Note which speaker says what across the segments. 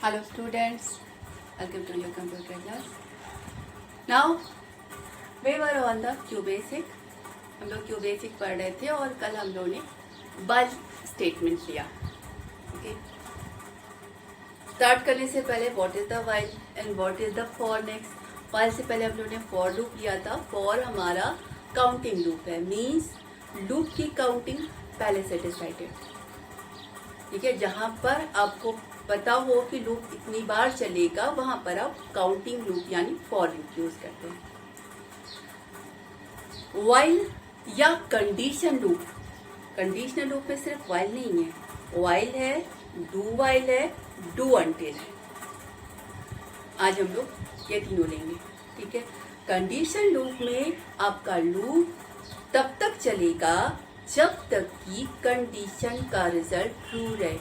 Speaker 1: Hello students, welcome to your computer class. Now we were on the Q basic. हम लोग Q basic पढ़ रहे थे और कल हम लोगों ने while स्टेटमेंट लिया. ओके, स्टार्ट करने से पहले what is the while and what is the for next. while से पहले हम लोगों ने for लूप लिया था. for हमारा काउंटिंग लूप है, मीन्स लूप की काउंटिंग पहले से डिसाइडेड. ठीक है, जहां पर आपको पता हो कि लूप इतनी बार चलेगा वहां पर आप काउंटिंग लूप यानी फॉर लूप यूज करते हैं. वाइल या कंडीशन लूप. कंडीशनल लूप में सिर्फ वाइल नहीं है, वाइल है, डू वाइल है, डू अनटिल है. आज हम लोग ये तीनों लेंगे. ठीक है, कंडीशन लूप में आपका लूप तब तक चलेगा जब तक कि कंडीशन का रिजल्ट ट्रू रहे.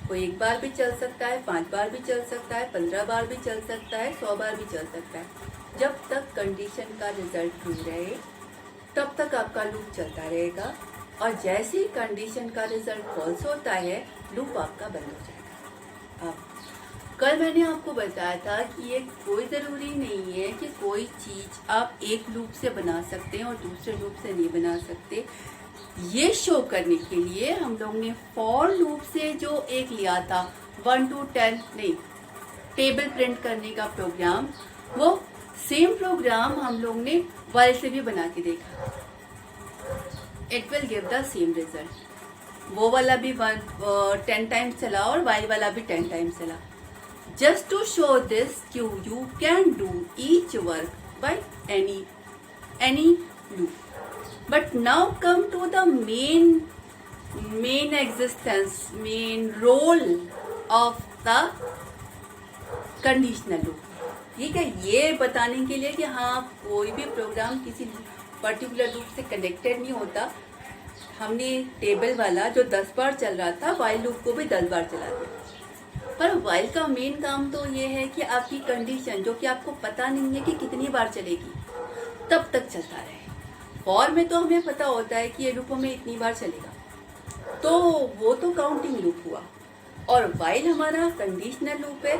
Speaker 1: वो एक बार भी चल सकता है, 5 बार भी चल सकता है, 15 बार भी चल सकता है, 100 बार भी चल सकता है. जब तक कंडीशन का रिजल्ट ट्रू रहे तब तक आपका लूप चलता रहेगा. और जैसे ही कंडीशन का रिजल्ट फॉल्स होता है लूप आपका बंद हो जाएगा. अब कल मैंने आपको बताया था कि ये कोई ज़रूरी नहीं है कि कोई चीज़ आप एक लूप से बना सकते हैं और दूसरे लूप से नहीं बना सकते. ये शो करने के लिए हम लोग ने फॉर लूप से जो एक लिया था 1 to 10 नहीं, टेबल प्रिंट करने का प्रोग्राम, वो सेम प्रोग्राम हम लोग ने वाइल से भी बना के देखा. It will give the same result. वो वाला भी 10 टाइम्स चला और वाइल वाला भी 10 टाइम्स चला. Just to show this you can do each work by any loop. But now come to the main existence, main role of the conditional loop. ठीक है, ये बताने के लिए कि हाँ कोई भी प्रोग्राम किसी पर्टिकुलर लूप से कनेक्टेड नहीं होता. हमने टेबल वाला जो 10 बार चल रहा था वाइल लूप को भी 10 बार चला दिया. पर वाइल का मेन काम तो ये है कि आपकी कंडीशन जो कि आपको पता नहीं है कि कितनी बार चलेगी तब तक चलता रहे. फॉर में तो हमें पता होता है कि ये लूप में इतनी बार चलेगा, तो वो तो काउंटिंग लूप हुआ. और वाइल हमारा कंडीशनल लूप है.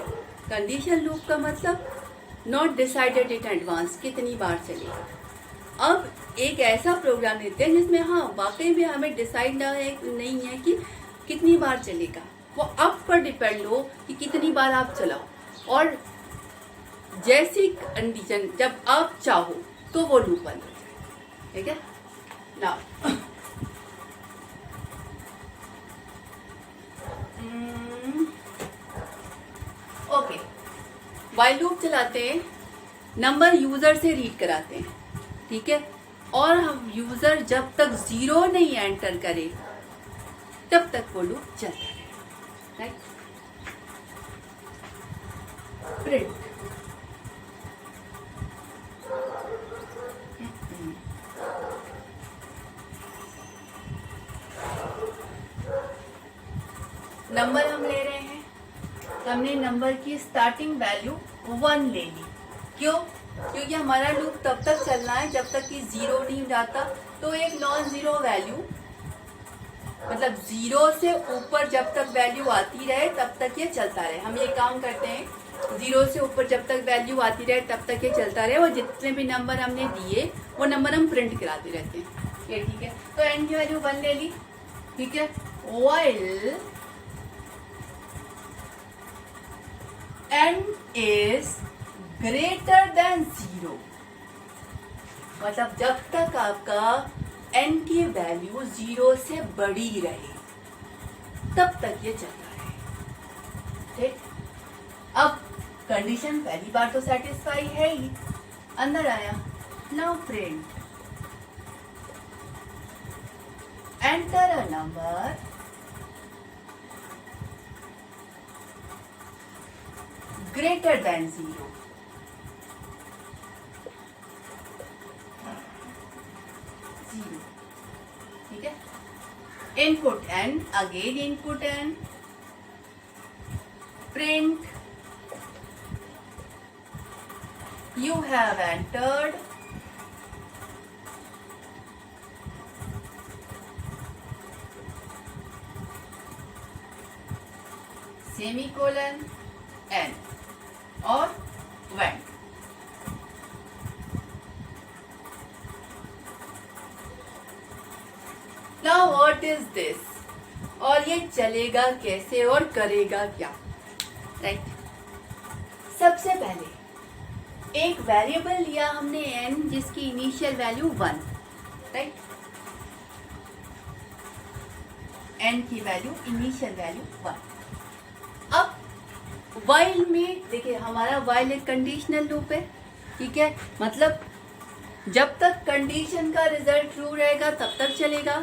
Speaker 1: कंडीशनल लूप का मतलब नॉट डिसाइडेड इन एडवांस कितनी बार चलेगा. अब एक ऐसा प्रोग्राम लेते हैं जिसमें हाँ वाकई में हमें डिसाइड नहीं है कि कितनी बार चलेगा. वो आप पर डिपेंड हो कि कितनी बार आप चलाओ, और जैसी कंडीशन जब आप चाहो तो वो लूप बंद हो. ठीक है, नाउ ओके, वाइल लूप चलाते हैं, नंबर यूजर से रीड कराते हैं. ठीक है, और हम यूजर जब तक 0 नहीं एंटर करे तब तक वो लूप चलता रहेगा. राइट, प्रिंट नंबर हम ले रहे हैं. हमने नंबर की स्टार्टिंग वैल्यू 1 ले ली. क्यों? क्योंकि हमारा लूप तब तक चलना है जब तक कि 0 नहीं जाता. तो एक नॉन जीरो वैल्यू, मतलब 0 से ऊपर जब तक वैल्यू आती रहे तब तक ये चलता रहे. हम ये काम करते हैं, 0 से ऊपर जब तक वैल्यू आती रहे तब तक ये चलता रहे, और जितने भी नंबर हमने दिए वो नंबर हम प्रिंट कराते रहते हैं. ये ठीक है, तो एन की वैल्यू 1 ले ली. ठीक है, while n is greater than 0, मतलब जब तक आपका n की वैल्यू 0 से बड़ी रहे तब तक ये चलता रहे. ठीक, अब कंडीशन पहली बार तो सेटिस्फाई है ही, अंदर आया. Now print enter a number greater than 0. ठीक है, input n, again input n, print you have entered semicolon n और when. Now what is this, और ये चलेगा कैसे और करेगा क्या, राइट। सबसे पहले एक वेरिएबल लिया हमने n जिसकी इनिशियल वैल्यू 1, राइट। n की वैल्यू इनिशियल वैल्यू 1। अब while में देखिए हमारा while एक कंडीशनल लूप है, ठीक है, मतलब जब तक कंडीशन का रिजल्ट ट्रू रहेगा तब तक चलेगा।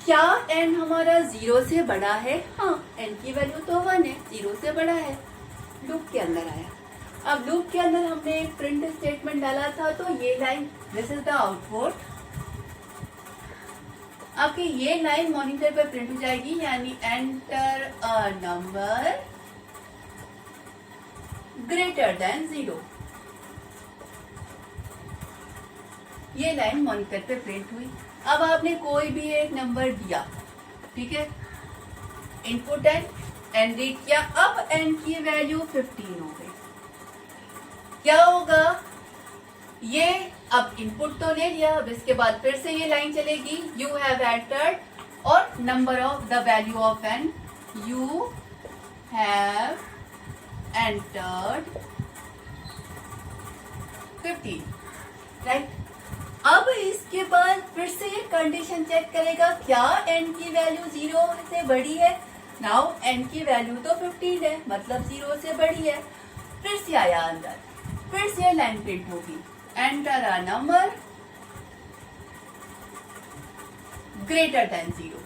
Speaker 1: क्या n हमारा 0 से बड़ा है? हाँ, n की वैल्यू तो 1 है, 0 से बड़ा है। लूप के अंदर आया। अब लूप के अंदर हमने एक प्रिंट स्टेटमेंट डाला था, तो ये line, this is the output. आपकी ये लाइन मॉनिटर पे प्रिंट हो जाएगी, यानी enter a number greater than 0। ये लाइन मॉनिटर पे प्रिंट हुई। अब आपने कोई भी एक नंबर दिया, ठीक है, इनपुट एन रीड किया। अब एन की वैल्यू 15 हो गई। क्या होगा, ये अब इनपुट तो ले लिया, अब इसके बाद फिर से ये लाइन चलेगी, यू हैव एंटर्ड और number of the value of N, you have entered 15, right. अब इसके बाद फिर से ये कंडीशन चेक करेगा, क्या n की वैल्यू 0 से बड़ी है? नाउ n की वैल्यू तो 15 है, मतलब 0 से बड़ी है। फिर से आया अंदर, फिर से लाइन प्रिंट होगी, enter a number greater than 0।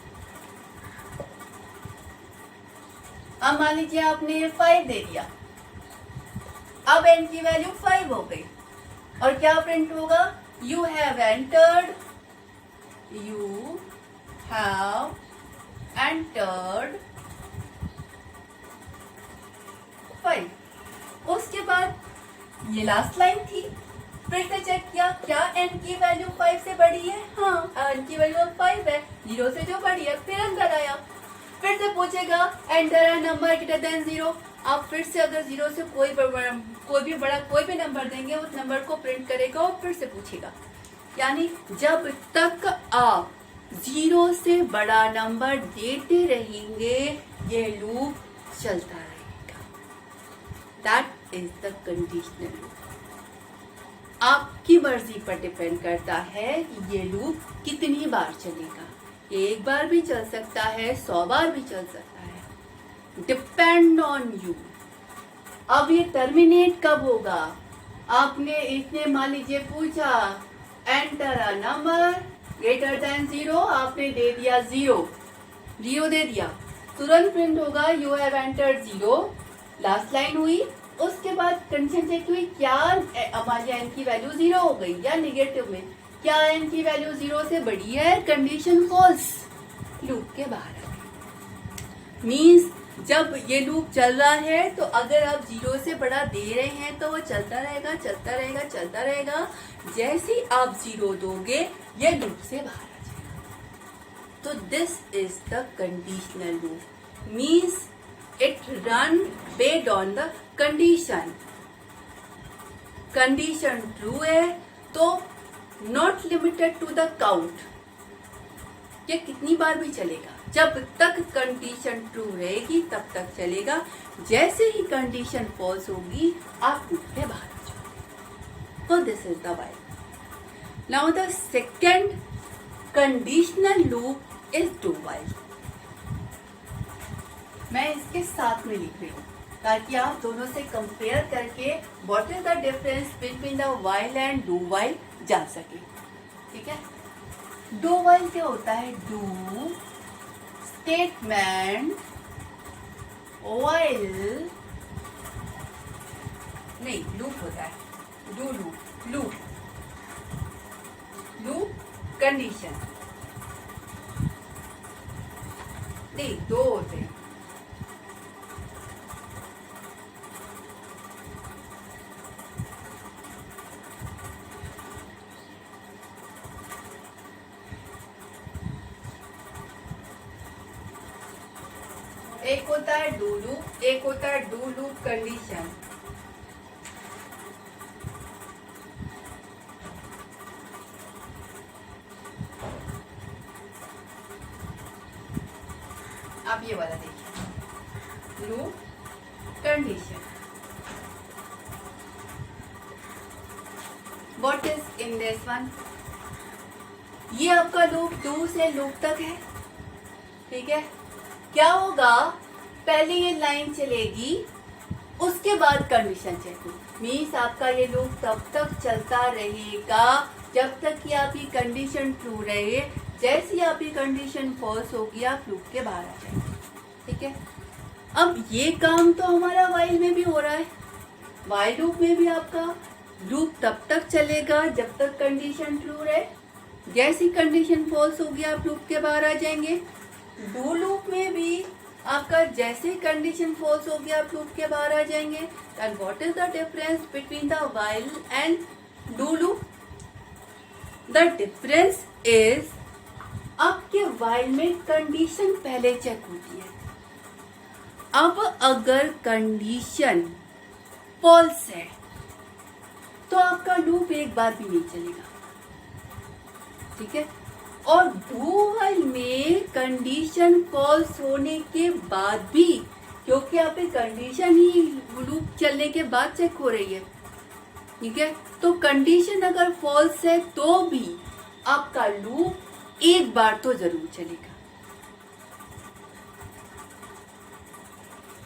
Speaker 1: अब मान लीजिए आपने 5 दे दिया, अब n की वैल्यू 5 हो गई, और क्या प्रिंट होगा, you have entered 5। उसके बाद ये लास्ट लाइन थी, फिर से चेक किया, क्या n की वैल्यू 5 से बड़ी है? हाँ, n की वैल्यू 5 है, 0 से जो बड़ी है। फिर अंदर आया, फिर से पूछेगा enter a number greater than 0। आप फिर से अगर 0 से कोई भी नंबर देंगे, उस नंबर को प्रिंट करेगा और फिर से पूछेगा। यानी जब तक आप 0 से बड़ा नंबर देते रहेंगे, ये लूप चलता रहेगा। That is the conditional loop. आपकी मर्जी पर डिपेंड करता है कि ये लूप कितनी बार चलेगा। एक बार भी चल सकता है, 100 बार भी चल सकता है, डिपेंड ऑन यू। अब ये टर्मिनेट कब होगा? इसने मान लीजिए पूछा enter a number greater than 0, आपने दे दिया 0 दे दिया, तुरंत प्रिंट होगा you have entered 0। Last line हुई, उसके बाद कंडीशन चेक हुई, क्या हमारी एन की वैल्यू 0 हो गई या निगेटिव में, क्या एन की वैल्यू 0 से बड़ी है? कंडीशन फॉल्स, लूप के बाहर आ गई। मीन्स जब ये लूप चल रहा है, तो अगर आप 0 से बड़ा दे रहे हैं तो वो चलता रहेगा, चलता रहेगा, चलता रहेगा। जैसे ही आप 0 दोगे, ये लूप से बाहर आ जाएगा। तो this is the conditional loop, means it run based on the condition. Condition true है तो not limited to the count, ये कितनी बार भी चलेगा। जब तक कंडीशन ट्रू रहेगी तब तक चलेगा। जैसे ही कंडीशन फॉल्स होगी, आप लूप के बाहर आ जाओगे। तो this is the while. Now the second conditional loop is do while. मैं इसके साथ में लिख रही हूँ ताकि आप दोनों से कंपेयर करके what is the difference between the while and do while जान सके। ठीक है, डू व्हाइल क्या होता है? डू स्टेटमेंट व्हाइल नहीं, लूप होता है। डू लूप कंडीशन नहीं, दो होते हैं। एक होता है डू लूप, एक होता है डू लूप कंडीशन। आप ये वाला देखिए, loop condition. What is in this one? ये आपका लूप डू से लूप तक है, ठीक है। क्या होगा, पहले ये लाइन चलेगी, उसके बाद कंडीशन चेक होगी। मीन्स आपका ये लूप तब तक चलता रहेगा जब तक कि आपकी कंडीशन ट्रू रहे। जैसे ही आपकी कंडीशन फॉल्स होगी आप लूप के बाहर आ जाएंगे, ठीक है। अब ये काम तो हमारा वाइल में भी हो रहा है। वाइल लूप में भी आपका लूप तब तक चलेगा जब तक कंडीशन ट्रू रहे। जैसी कंडीशन फॉल्स होगी आप लूप के बाहर आ जाएंगे। डू लूप में भी आपका जैसे कंडीशन फॉल्स होगी आप लूप के बाहर आ जाएंगे। And what is the difference between the while and do loop? The difference is आपके वाइल में कंडीशन पहले चेक होती है। अब अगर कंडीशन फॉल्स है तो आपका लूप एक बार भी नहीं चलेगा, ठीक है। और डू वाइल में कंडीशन फॉल्स होने के बाद भी, क्योंकि आप कंडीशन ही लूप चलने के बाद चेक हो रही है, ठीक है, तो कंडीशन अगर फॉल्स है तो भी आपका लूप एक बार तो जरूर चलेगा।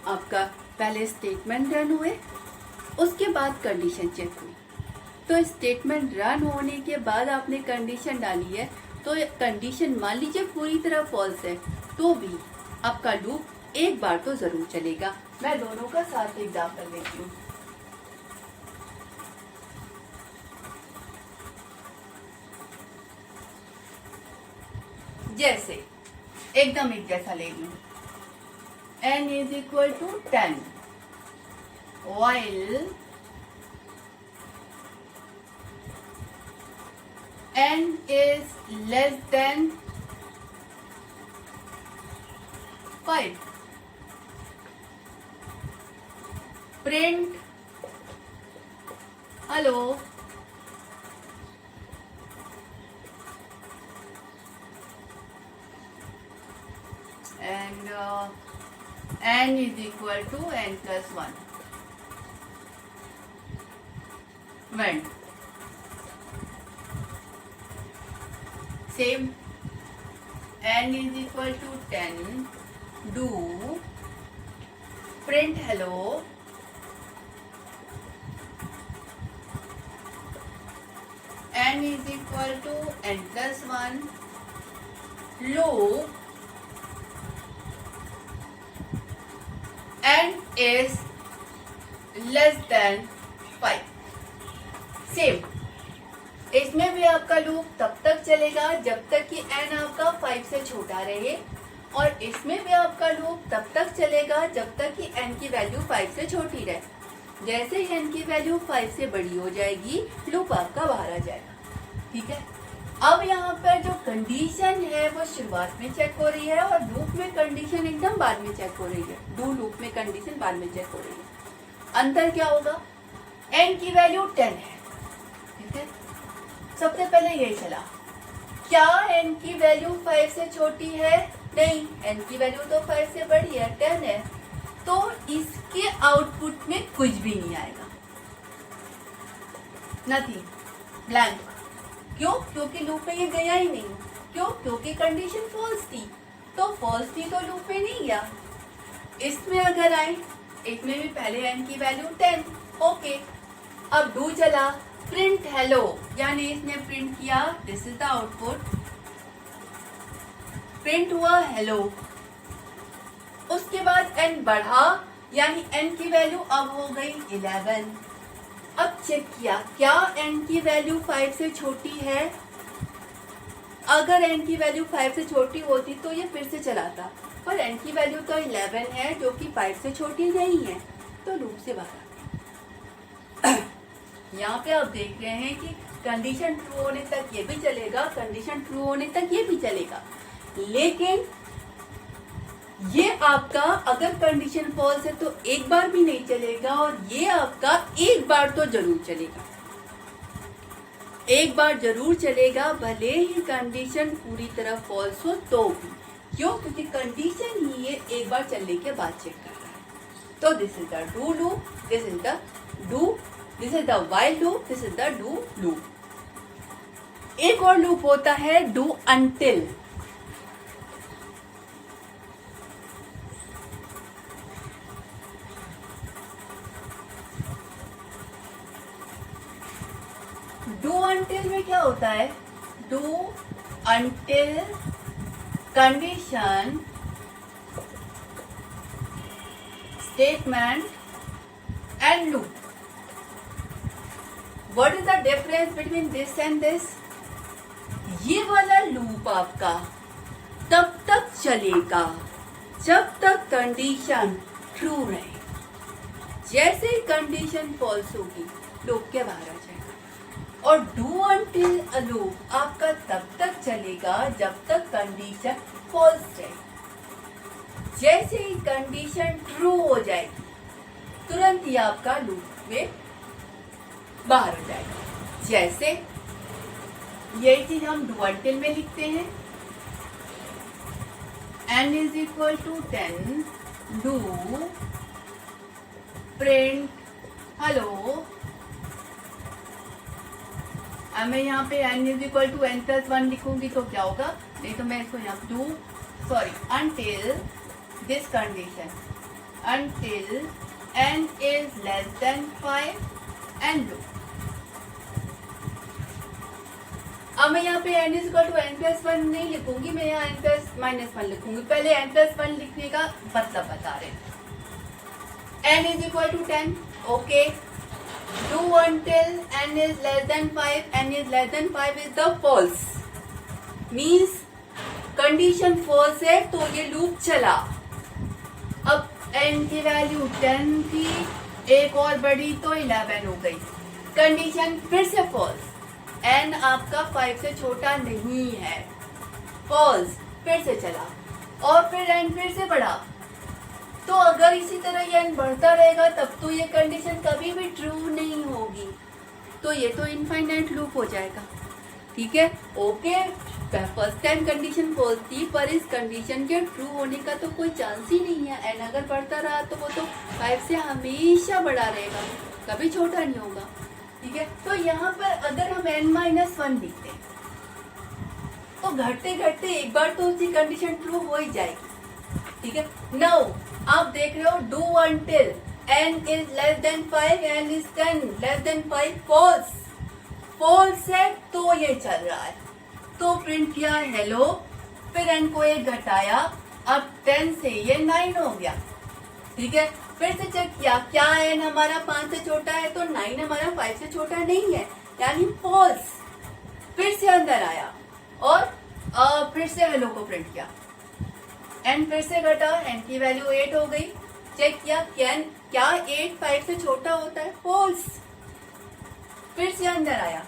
Speaker 1: आपका पहले स्टेटमेंट रन हुए, उसके बाद कंडीशन चेक हुई। तो स्टेटमेंट रन होने के बाद आपने कंडीशन डाली है, तो कंडीशन मान लीजिए पूरी तरह फॉल्स है तो भी आपका लूप एक बार तो जरूर चलेगा। मैं दोनों का साथ एग्जाम्पल लेती हूँ। जैसे एकदम एक जैसा ले लूं, n is equal to 10 while n is less than 5. Print hello and n is equal to n plus 1 when same n is equal to 10 do print hello n is equal to n plus 1 loop n is less than 5. Same इसमें भी आपका loop तब तक चलेगा जब तक कि n आपका 5 से छोटा रहे, और इसमें भी आपका लूप तब तक चलेगा जब तक कि n की वैल्यू 5 से छोटी रहे। जैसे ही n की वैल्यू 5 से बड़ी हो जाएगी लूप आपका बाहर आ जाएगा, ठीक है। अब यहाँ पर जो कंडीशन है वो शुरुआत में चेक हो रही है और लूप में कंडीशन एकदम बाद में चेक हो रही है। डू लूप में कंडीशन बाद में चेक हो रही है। अंतर क्या होगा, n की वैल्यू 10 है, ठीक है। सबसे पहले यही चला, क्या n की वैल्यू 5 से छोटी है? नहीं, n की वैल्यू तो 5 से बड़ी है, 10 है, तो इसके आउटपुट में कुछ भी नहीं आएगा, नथिंग, ब्लैंक। क्यों? क्योंकि लूप में ये गया ही नहीं। क्यों? क्योंकि कंडीशन फॉल्स थी, तो फॉल्स थी तो लूप में नहीं गया। इसमें अगर आए, इसमें भी पहले n की वैल्यू 10, ओके। अब डू चला, प्रिंट हेलो, यानी इसने प्रिंट किया, this is the output, print हुआ हेलो। उसके बाद n बढ़ा, यानी n की वैल्यू अब हो गई 11। अब चेक किया, क्या n की वैल्यू 5 से छोटी है? अगर n की वैल्यू 5 से छोटी होती तो ये फिर से चलाता, पर n की वैल्यू तो 11 है जो कि 5 से छोटी नहीं है, तो लूप से बाहर। यहाँ पे आप देख रहे हैं कि कंडीशन ट्रू होने तक ये भी चलेगा, कंडीशन ट्रू होने तक ये भी चलेगा, लेकिन ये आपका अगर कंडीशन फॉल्स है तो एक बार भी नहीं चलेगा, और ये आपका एक बार तो जरूर चलेगा, एक बार जरूर चलेगा, भले ही कंडीशन पूरी तरह फॉल्स हो तो भी। क्यों? क्योंकि कंडीशन ही ये एक बार चलने के बाद चेक कर रहा है। तो this is the do loop, this is the do, this is the while loop, this is the do loop. एक और लूप होता है डू अंटिल। डू अंटिल में क्या होता है? Do until condition statement and loop. What is the difference between this and this? ये वाला लूप आपका तब तक चलेगा जब तक कंडीशन ट्रू रहे। जैसे ही कंडीशन फॉल्स होगी लूप के बाहर आ जाएगा। और डू अंटिल लूप आपका तब तक चलेगा जब तक कंडीशन फॉल्स रहे। जैसे ही कंडीशन ट्रू हो जाएगी तुरंत ही आपका लूप में बाहर हो जाएगा। जैसे यही चीज हम डू अंटिल में लिखते हैं, n is equal to 10 do print hello. अब मैं यहाँ पे n is equal to n plus 1 लिखूंगी तो क्या होगा? नहीं तो मैं इसको यहाँ do until this condition, until n is less than 5 and loop। अब मैं यहाँ पे n is equal to n plus 1 नहीं लिखूंगी, मैं यहाँ n प्लस माइनस 1 लिखूंगी। पहले n प्लस 1 लिखने का मतलब बता रहे हैं। n is equal to 10, okay. Do until n is less than 5, n is less than 5 is the false, means condition false है तो ये लूप चला। अब n की वैल्यू 10 थी, एक और बढ़ी तो 11 हो गई, कंडीशन फिर से false, n आपका 5 से छोटा नहीं है, false, फिर से चला और फिर n फिर से बढ़ा। तो अगर इसी तरह ये n बढ़ता रहेगा तब तो ये कंडीशन कभी भी ट्रू नहीं होगी, तो ये तो इनफाइनाइट लूप हो जाएगा। ठीक है, okay. First time condition false थी, पर इस कंडीशन के ट्रू होने का तो कोई चांस ही नहीं है। n अगर बढ़ता रहा तो वो तो 5 से हमेशा बड़ा रहेगा, कभी छोटा नहीं होगा। ठीक है, तो यहाँ पर अगर हम n-1 लिखते हैं तो घटते घटते एक बार तो उसकी कंडीशन ट्रू हो ही जाएगी। ठीक है, नाउ आप देख रहे हो do until n is less than 5, n is 10 less than 5, false, false है तो ये चल रहा है, तो प्रिंट किया हेलो, फिर n को एक घटाया, अब 10 से ये 9 हो गया। ठीक है, फिर से चेक किया क्या n हमारा 5 से छोटा है तो 9 हमारा 5 से छोटा नहीं है, यानी false। फिर से अंदर आया और फिर से हेलो को प्रिंट किया, n फिर से घटा, n की वैल्यू 8 हो गई। चेक किया क्या 8 5 से छोटा होता है, फॉल्स। फिर से अंदर आया,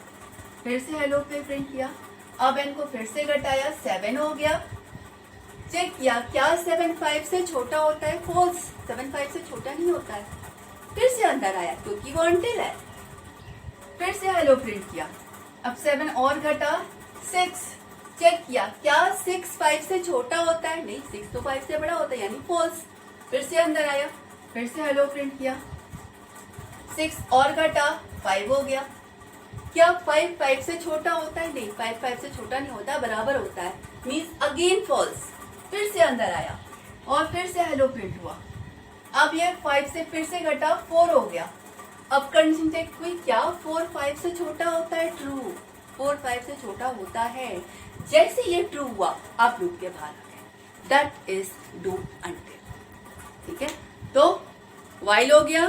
Speaker 1: फिर से हेलो पे प्रिंट किया, अब n को फिर से घटाया, 7 हो गया। चेक किया क्या 7 5 से छोटा होता है, फॉल्स, 7 5 से छोटा नहीं होता है। फिर से अंदर आया क्योंकि वो अंटिल है, फिर से हेलो प्रिंट किया, अब 7 और घटा, 6। चेक किया क्या 6 5 से छोटा होता है, नहीं 6 तो 5 से बड़ा होता है, यानी फॉल्स। फिर से अंदर आया, फिर से हेलो प्रिंट किया, 6 और घटा, 5 हो गया। क्या 5 5 से छोटा होता है, नहीं 5 5 से छोटा नहीं होता, बराबर होता है, मीन्स अगेन फॉल्स। फिर से अंदर आया और फिर से हेलो प्रिंट हुआ, अब ये 5 से फिर से घटा, 4 हो गया। अब कंडीशन चेक हुई क्या 4 5 से छोटा होता है, ट्रू, 4 5 से छोटा होता है। जैसे ये ट्रू हुआ आप लूप के बाहर आ गए, दैट इज डू अंटिल। ठीक है, तो वाइल हो गया,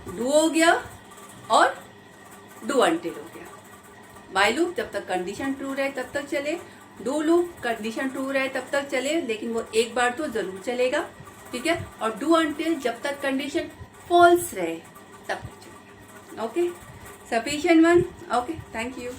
Speaker 1: डू हो गया और डू अंटिल हो गया। वाइल लूप जब तक कंडीशन ट्रू रहे तब तक चले, डू लूप कंडीशन ट्रू रहे तब तक चले, लेकिन वो एक बार तो जरूर चलेगा। ठीक है, और डू अंटिल जब तक कंडीशन फॉल्स रहे तब तक चलेगा। Okay, sufficient one. Okay, thank you.